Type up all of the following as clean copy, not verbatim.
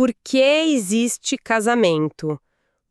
por que existe casamento?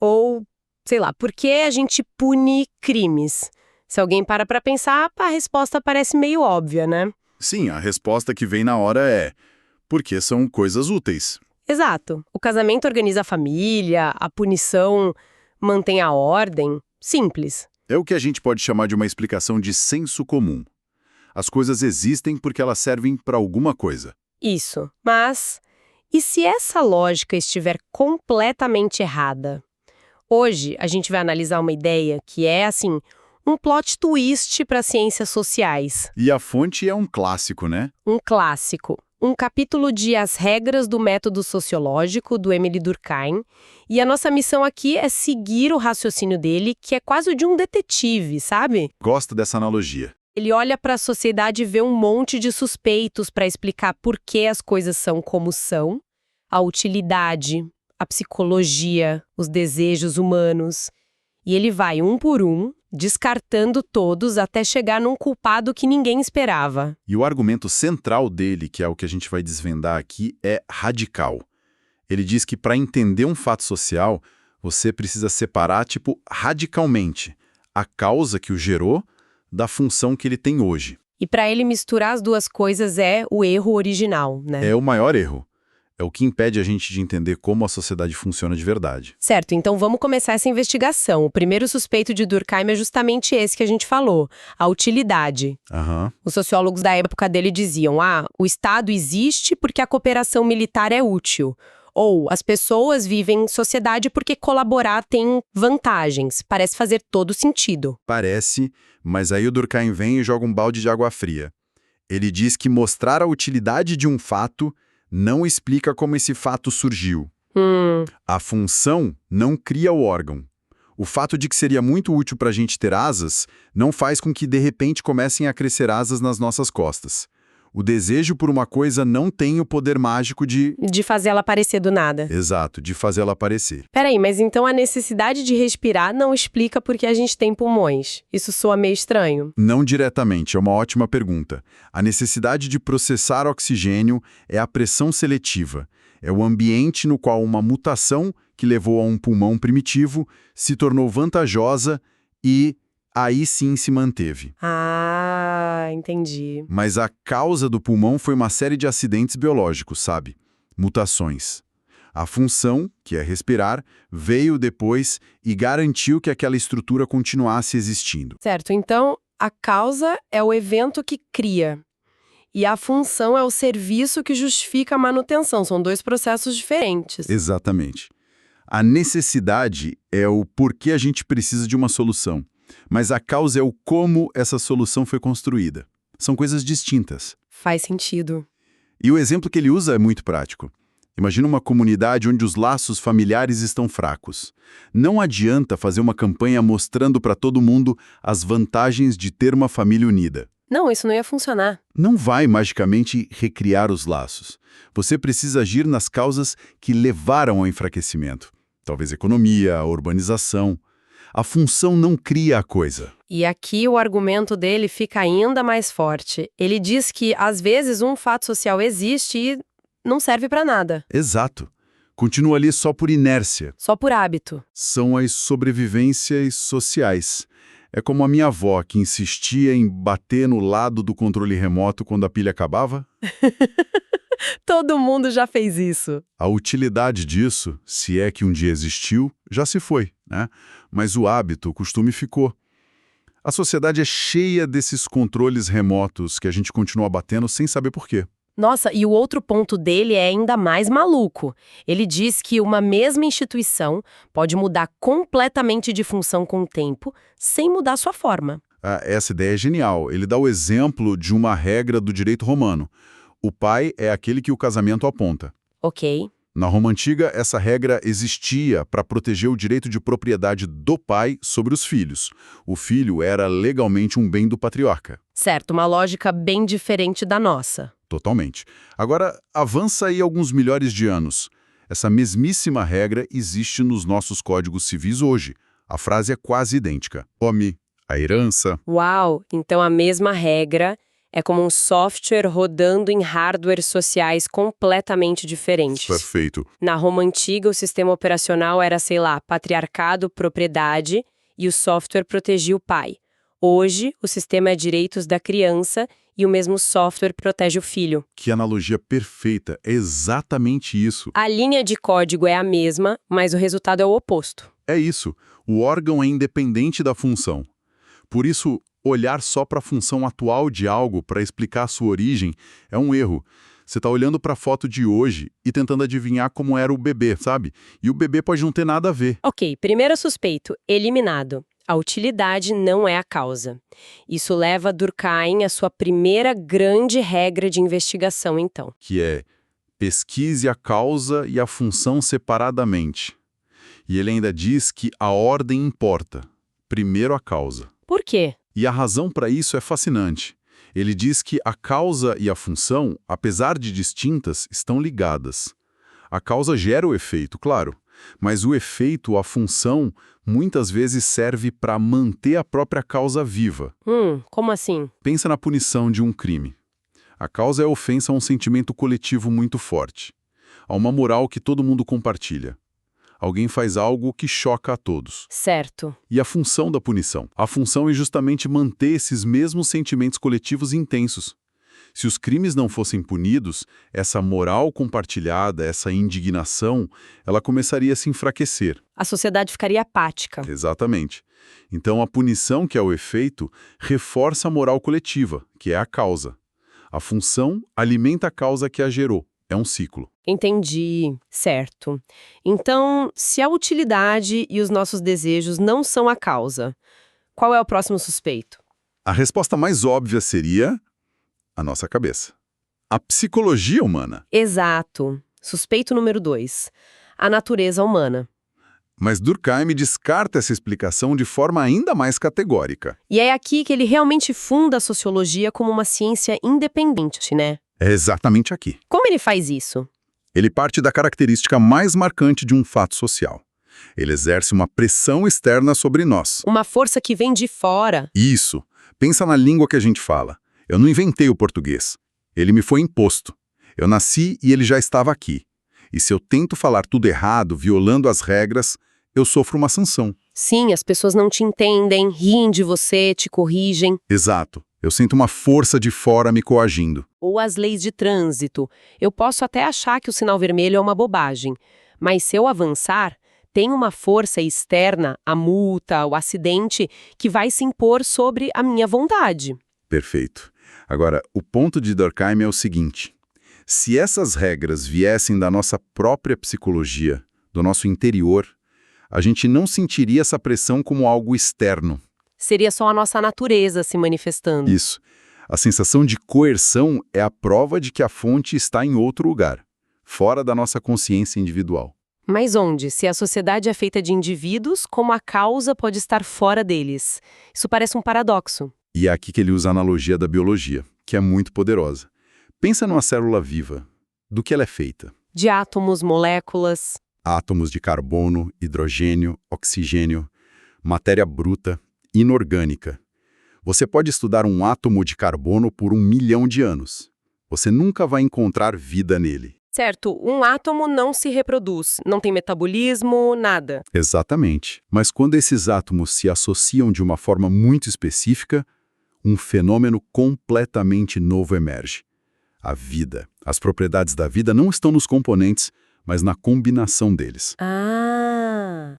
Ou, sei lá, por que a gente pune crimes? Se alguém para pra pensar, a resposta parece meio óbvia, né? Sim, a resposta que vem na hora é porque são coisas úteis. Exato. O casamento organiza a família, a punição mantém a ordem. Simples. É o que a gente pode chamar de uma explicação de senso comum. As coisas existem porque elas servem para alguma coisa. Isso. Mas, e se essa lógica estiver completamente errada? Hoje, a gente vai analisar uma ideia que é, assim, um plot twist para ciências sociais. E a fonte é um clássico, né? Um clássico. Um capítulo de As Regras do Método Sociológico, do Émile Durkheim. E a nossa missão aqui é seguir o raciocínio dele, que é quase o de um detetive, sabe? Gosto dessa analogia. Ele olha para a sociedade e vê um monte de suspeitos para explicar por que as coisas são como são, a utilidade, a psicologia, os desejos humanos. E ele vai, um por um, descartando todos até chegar num culpado que ninguém esperava. E o argumento central dele, que é o que a gente vai desvendar aqui, é radical. Ele diz que para entender um fato social, você precisa separar, radicalmente, a causa que o gerou da função que ele tem hoje. E para ele misturar as duas coisas é o erro original, né? É o maior erro. É o que impede a gente de entender como a sociedade funciona de verdade. Certo, então vamos começar essa investigação. O primeiro suspeito de Durkheim é justamente esse que a gente falou, a utilidade. Os sociólogos da época dele diziam, o Estado existe porque a cooperação militar é útil. Ou as pessoas vivem em sociedade porque colaborar tem vantagens. Parece fazer todo sentido. Parece, mas aí o Durkheim vem e joga um balde de água fria. Ele diz que mostrar a utilidade de um fato não explica como esse fato surgiu. A função não cria o órgão. O fato de que seria muito útil para a gente ter asas não faz com que de repente comecem a crescer asas nas nossas costas. O desejo por uma coisa não tem o poder mágico de fazer ela aparecer do nada. Exato, de fazer ela aparecer. Peraí, mas então a necessidade de respirar não explica por que a gente tem pulmões. Isso soa meio estranho. Não diretamente, é uma ótima pergunta. A necessidade de processar oxigênio é a pressão seletiva. É o ambiente no qual uma mutação que levou a um pulmão primitivo se tornou vantajosa e aí sim se manteve. Entendi. Mas a causa do pulmão foi uma série de acidentes biológicos, sabe? Mutações. A função, que é respirar, veio depois e garantiu que aquela estrutura continuasse existindo. Certo, então a causa é o evento que cria. E a função é o serviço que justifica a manutenção. São dois processos diferentes. Exatamente. A necessidade é o porquê a gente precisa de uma solução. Mas a causa é o como essa solução foi construída. São coisas distintas. Faz sentido. E o exemplo que ele usa é muito prático. Imagina uma comunidade onde os laços familiares estão fracos. Não adianta fazer uma campanha mostrando para todo mundo as vantagens de ter uma família unida. Não, isso não ia funcionar. Não vai magicamente recriar os laços. Você precisa agir nas causas que levaram ao enfraquecimento. Talvez a economia, a urbanização. A função não cria a coisa. E aqui o argumento dele fica ainda mais forte. Ele diz que, às vezes, um fato social existe e não serve para nada. Exato. Continua ali só por inércia. Só por hábito. São as sobrevivências sociais. É como a minha avó, que insistia em bater no lado do controle remoto quando a pilha acabava. Todo mundo já fez isso. A utilidade disso, se é que um dia existiu, já se foi, né? Mas o hábito, o costume ficou. A sociedade é cheia desses controles remotos que a gente continua batendo sem saber por quê. Nossa, e o outro ponto dele é ainda mais maluco. Ele diz que uma mesma instituição pode mudar completamente de função com o tempo, sem mudar sua forma. Essa ideia é genial. Ele dá o exemplo de uma regra do direito romano. O pai é aquele que o casamento aponta. Ok. Na Roma Antiga, essa regra existia para proteger o direito de propriedade do pai sobre os filhos. O filho era legalmente um bem do patriarca. Certo, uma lógica bem diferente da nossa. Totalmente. Agora, avança aí alguns milhares de anos. Essa mesmíssima regra existe nos nossos códigos civis hoje. A frase é quase idêntica. Come, a herança. Uau! Então a mesma regra É como um software rodando em hardwares sociais completamente diferentes. Perfeito. Na Roma antiga, o sistema operacional era, sei lá, patriarcado, propriedade, e o software protegia o pai. Hoje, o sistema é direitos da criança e o mesmo software protege o filho. Que analogia perfeita, é exatamente isso. A linha de código é a mesma, mas o resultado é o oposto. É isso, o órgão é independente da função. Por isso, olhar só para a função atual de algo para explicar a sua origem é um erro. Você está olhando para a foto de hoje e tentando adivinhar como era o bebê, sabe? E o bebê pode não ter nada a ver. Ok, primeiro suspeito, eliminado. A utilidade não é a causa. Isso leva Durkheim à sua primeira grande regra de investigação, então. Que é, pesquise a causa e a função separadamente. E ele ainda diz que a ordem importa. Primeiro a causa. Por quê? E a razão para isso é fascinante. Ele diz que a causa e a função, apesar de distintas, estão ligadas. A causa gera o efeito, claro, mas o efeito, a função, muitas vezes serve para manter a própria causa viva. Como assim? Pensa na punição de um crime. A causa é a ofensa a um sentimento coletivo muito forte, a uma moral que todo mundo compartilha. Alguém faz algo que choca a todos. Certo. E a função da punição? A função é justamente manter esses mesmos sentimentos coletivos intensos. Se os crimes não fossem punidos, essa moral compartilhada, essa indignação, ela começaria a se enfraquecer. A sociedade ficaria apática. Exatamente. Então a punição, que é o efeito, reforça a moral coletiva, que é a causa. A função alimenta a causa que a gerou. É um ciclo. Entendi. Certo. Então, se a utilidade e os nossos desejos não são a causa, qual é o próximo suspeito? A resposta mais óbvia seria a nossa cabeça. A psicologia humana. Exato. Suspeito número 2. A natureza humana. Mas Durkheim descarta essa explicação de forma ainda mais categórica. E é aqui que ele realmente funda a sociologia como uma ciência independente, né? É exatamente aqui. Como ele faz isso? Ele parte da característica mais marcante de um fato social. Ele exerce uma pressão externa sobre nós. Uma força que vem de fora. Isso. Pensa na língua que a gente fala. Eu não inventei o português. Ele me foi imposto. Eu nasci e ele já estava aqui. E se eu tento falar tudo errado, violando as regras, eu sofro uma sanção. Sim, as pessoas não te entendem, riem de você, te corrigem. Exato. Eu sinto uma força de fora me coagindo. Ou as leis de trânsito. Eu posso até achar que o sinal vermelho é uma bobagem, mas se eu avançar, tem uma força externa, a multa, o acidente, que vai se impor sobre a minha vontade. Perfeito. Agora, o ponto de Durkheim é o seguinte: se essas regras viessem da nossa própria psicologia, do nosso interior, a gente não sentiria essa pressão como algo externo. Seria só a nossa natureza se manifestando. Isso. A sensação de coerção é a prova de que a fonte está em outro lugar, fora da nossa consciência individual. Mas onde? Se a sociedade é feita de indivíduos, como a causa pode estar fora deles? Isso parece um paradoxo. E é aqui que ele usa a analogia da biologia, que é muito poderosa. Pensa numa célula viva. Do que ela é feita? De átomos, moléculas. Átomos de carbono, hidrogênio, oxigênio, matéria bruta, inorgânica. Você pode estudar um átomo de carbono por 1 milhão de anos. Você nunca vai encontrar vida nele. Certo, um átomo não se reproduz, não tem metabolismo, nada. Exatamente. Mas quando esses átomos se associam de uma forma muito específica, um fenômeno completamente novo emerge. A vida. As propriedades da vida não estão nos componentes, mas na combinação deles.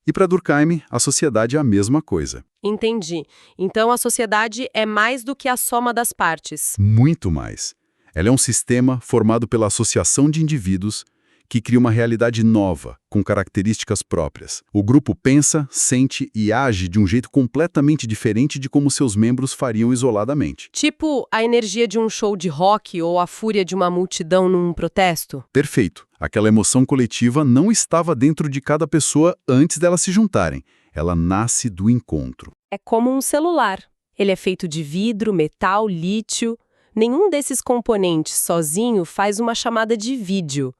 E para Durkheim, a sociedade é a mesma coisa. Entendi. Então a sociedade é mais do que a soma das partes. Muito mais. Ela é um sistema formado pela associação de indivíduos que cria uma realidade nova, com características próprias. O grupo pensa, sente e age de um jeito completamente diferente de como seus membros fariam isoladamente. Tipo a energia de um show de rock ou a fúria de uma multidão num protesto? Perfeito. Aquela emoção coletiva não estava dentro de cada pessoa antes delas se juntarem. Ela nasce do encontro. É como um celular. Ele é feito de vidro, metal, lítio. Nenhum desses componentes sozinho faz uma chamada de vídeo.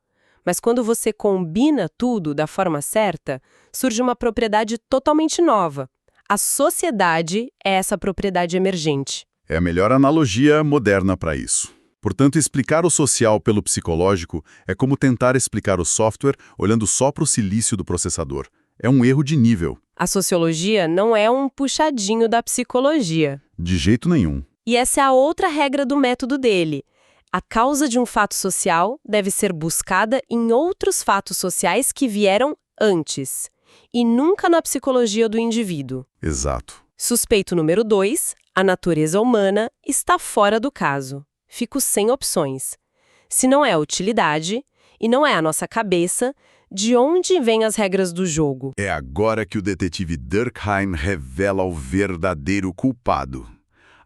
Mas quando você combina tudo da forma certa, surge uma propriedade totalmente nova. A sociedade é essa propriedade emergente. É a melhor analogia moderna para isso. Portanto, explicar o social pelo psicológico é como tentar explicar o software olhando só para o silício do processador. É um erro de nível. A sociologia não é um puxadinho da psicologia. De jeito nenhum. E essa é a outra regra do método dele. A causa de um fato social deve ser buscada em outros fatos sociais que vieram antes, e nunca na psicologia do indivíduo. Exato. Suspeito número 2, a natureza humana está fora do caso. Fico sem opções. Se não é a utilidade, e não é a nossa cabeça, de onde vêm as regras do jogo? É agora que o detetive Durkheim revela o verdadeiro culpado.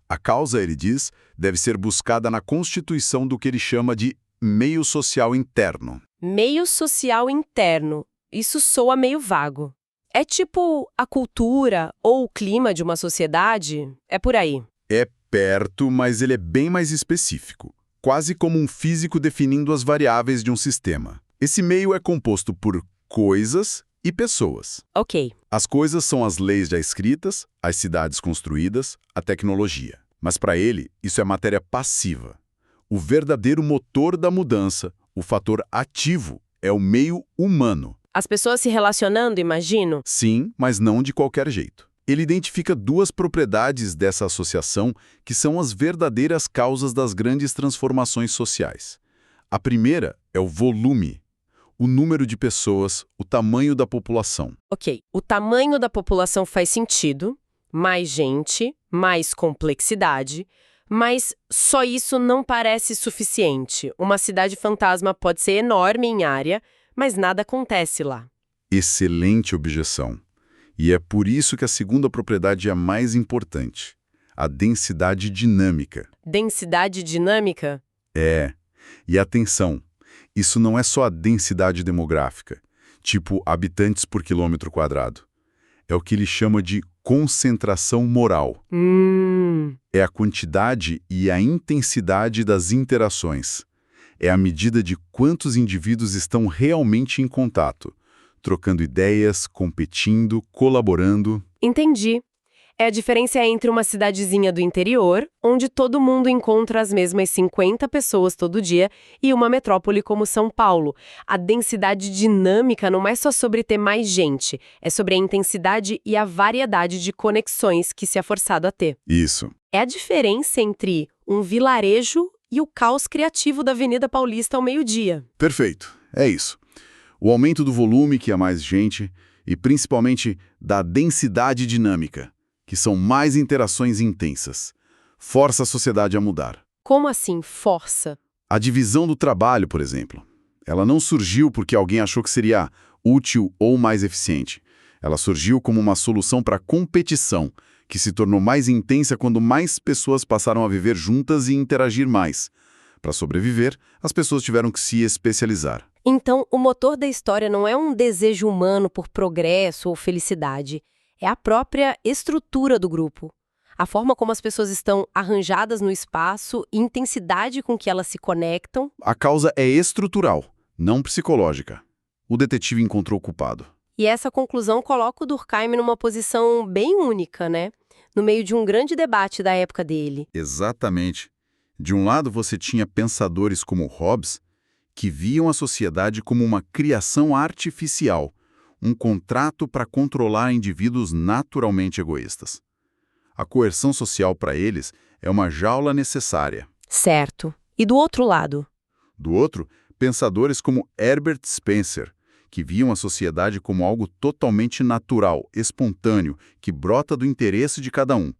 A causa, ele diz, deve ser buscada na constituição do que ele chama de meio social interno. Meio social interno. Isso soa meio vago. É tipo a cultura ou o clima de uma sociedade? É por aí. É perto, mas ele é bem mais específico. Quase como um físico definindo as variáveis de um sistema. Esse meio é composto por coisas e pessoas. Ok. As coisas são as leis já escritas, as cidades construídas, a tecnologia. Mas para ele, isso é matéria passiva. O verdadeiro motor da mudança, o fator ativo, é o meio humano. As pessoas se relacionando, imagino? Sim, mas não de qualquer jeito. Ele identifica duas propriedades dessa associação que são as verdadeiras causas das grandes transformações sociais. A primeira é o volume, o número de pessoas, o tamanho da população. Ok, o tamanho da população faz sentido, mais gente, mais complexidade, mas só isso não parece suficiente. Uma cidade fantasma pode ser enorme em área, mas nada acontece lá. Excelente objeção. E é por isso que a segunda propriedade é a mais importante, a densidade dinâmica. Densidade dinâmica? É. E atenção, isso não é só a densidade demográfica, tipo habitantes por quilômetro quadrado. É o que ele chama de concentração moral. É a quantidade e a intensidade das interações. É a medida de quantos indivíduos estão realmente em contato, trocando ideias, competindo, colaborando. Entendi. É a diferença entre uma cidadezinha do interior, onde todo mundo encontra as mesmas 50 pessoas todo dia, e uma metrópole como São Paulo. A densidade dinâmica não é só sobre ter mais gente, é sobre a intensidade e a variedade de conexões que se é forçado a ter. Isso. É a diferença entre um vilarejo e o caos criativo da Avenida Paulista ao meio-dia. Perfeito. É isso. O aumento do volume, que é mais gente, e principalmente da densidade dinâmica, que são mais interações intensas, força a sociedade a mudar. Como assim, força? A divisão do trabalho, por exemplo. Ela não surgiu porque alguém achou que seria útil ou mais eficiente. Ela surgiu como uma solução para a competição, que se tornou mais intensa quando mais pessoas passaram a viver juntas e interagir mais. Para sobreviver, as pessoas tiveram que se especializar. Então, o motor da história não é um desejo humano por progresso ou felicidade. É a própria estrutura do grupo. A forma como as pessoas estão arranjadas no espaço e intensidade com que elas se conectam. A causa é estrutural, não psicológica. O detetive encontrou o culpado. E essa conclusão coloca o Durkheim numa posição bem única, né? No meio de um grande debate da época dele. Exatamente. De um lado, você tinha pensadores como Hobbes, que viam a sociedade como uma criação artificial, um contrato para controlar indivíduos naturalmente egoístas. A coerção social para eles é uma jaula necessária. Certo. E do outro lado? Do outro, pensadores como Herbert Spencer, que viam a sociedade como algo totalmente natural, espontâneo, que brota do interesse de cada um.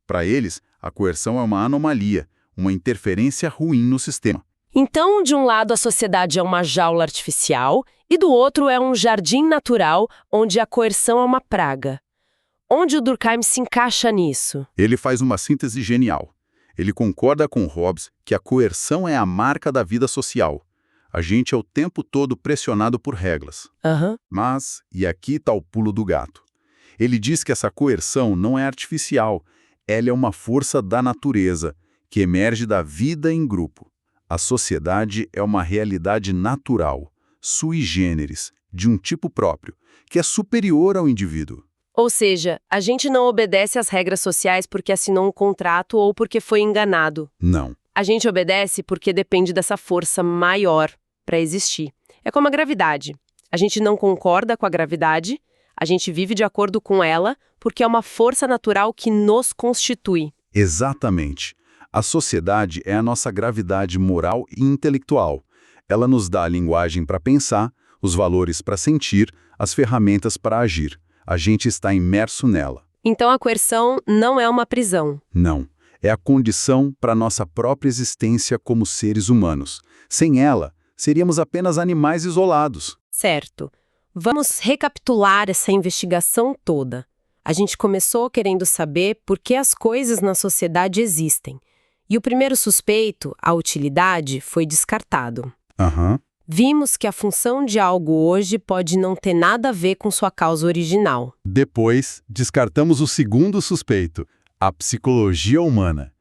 Para eles, a coerção é uma anomalia, uma interferência ruim no sistema. Então, de um lado, a sociedade é uma jaula artificial e do outro é um jardim natural onde a coerção é uma praga. Onde o Durkheim se encaixa nisso? Ele faz uma síntese genial. Ele concorda com Hobbes que a coerção é a marca da vida social. A gente é o tempo todo pressionado por regras. Mas, e aqui está o pulo do gato, ele diz que essa coerção não é artificial, ela é uma força da natureza, que emerge da vida em grupo. A sociedade é uma realidade natural, sui generis, de um tipo próprio, que é superior ao indivíduo. Ou seja, a gente não obedece às regras sociais porque assinou um contrato ou porque foi enganado. Não. A gente obedece porque depende dessa força maior para existir. É como a gravidade. A gente não concorda com a gravidade, a gente vive de acordo com ela porque é uma força natural que nos constitui. Exatamente. A sociedade é a nossa gravidade moral e intelectual. Ela nos dá a linguagem para pensar, os valores para sentir, as ferramentas para agir. A gente está imerso nela. Então a coerção não é uma prisão. Não. É a condição para nossa própria existência como seres humanos. Sem ela, seríamos apenas animais isolados. Certo. Vamos recapitular essa investigação toda. A gente começou querendo saber por que as coisas na sociedade existem. E o primeiro suspeito, a utilidade, foi descartado. Vimos que a função de algo hoje pode não ter nada a ver com sua causa original. Depois, descartamos o segundo suspeito, a psicologia humana.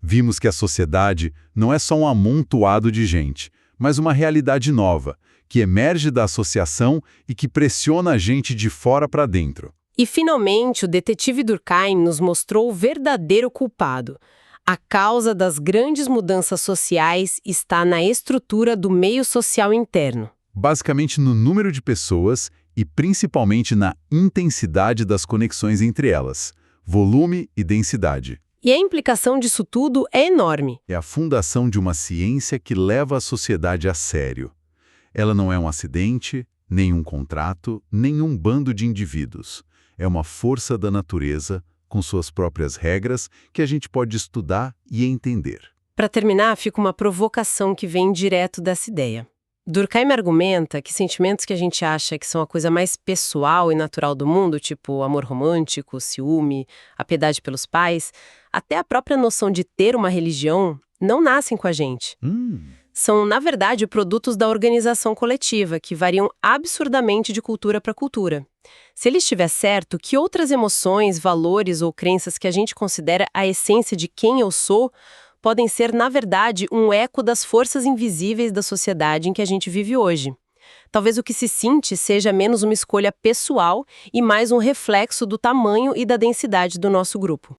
Vimos que a sociedade não é só um amontoado de gente, mas uma realidade nova, que emerge da associação e que pressiona a gente de fora para dentro. E, finalmente, o detetive Durkheim nos mostrou o verdadeiro culpado. A causa das grandes mudanças sociais está na estrutura do meio social interno. Basicamente no número de pessoas e principalmente na intensidade das conexões entre elas, volume e densidade. E a implicação disso tudo é enorme. É a fundação de uma ciência que leva a sociedade a sério. Ela não é um acidente, nem um contrato, nem um bando de indivíduos. É uma força da natureza, com suas próprias regras, que a gente pode estudar e entender. Para terminar, fica uma provocação que vem direto dessa ideia. Durkheim argumenta que sentimentos que a gente acha que são a coisa mais pessoal e natural do mundo, tipo amor romântico, ciúme, a piedade pelos pais, até a própria noção de ter uma religião, não nascem com a gente. São, na verdade, produtos da organização coletiva, que variam absurdamente de cultura para cultura. Se ele estiver certo, que outras emoções, valores ou crenças que a gente considera a essência de quem eu sou, podem ser, na verdade, um eco das forças invisíveis da sociedade em que a gente vive hoje. Talvez o que se sente seja menos uma escolha pessoal e mais um reflexo do tamanho e da densidade do nosso grupo.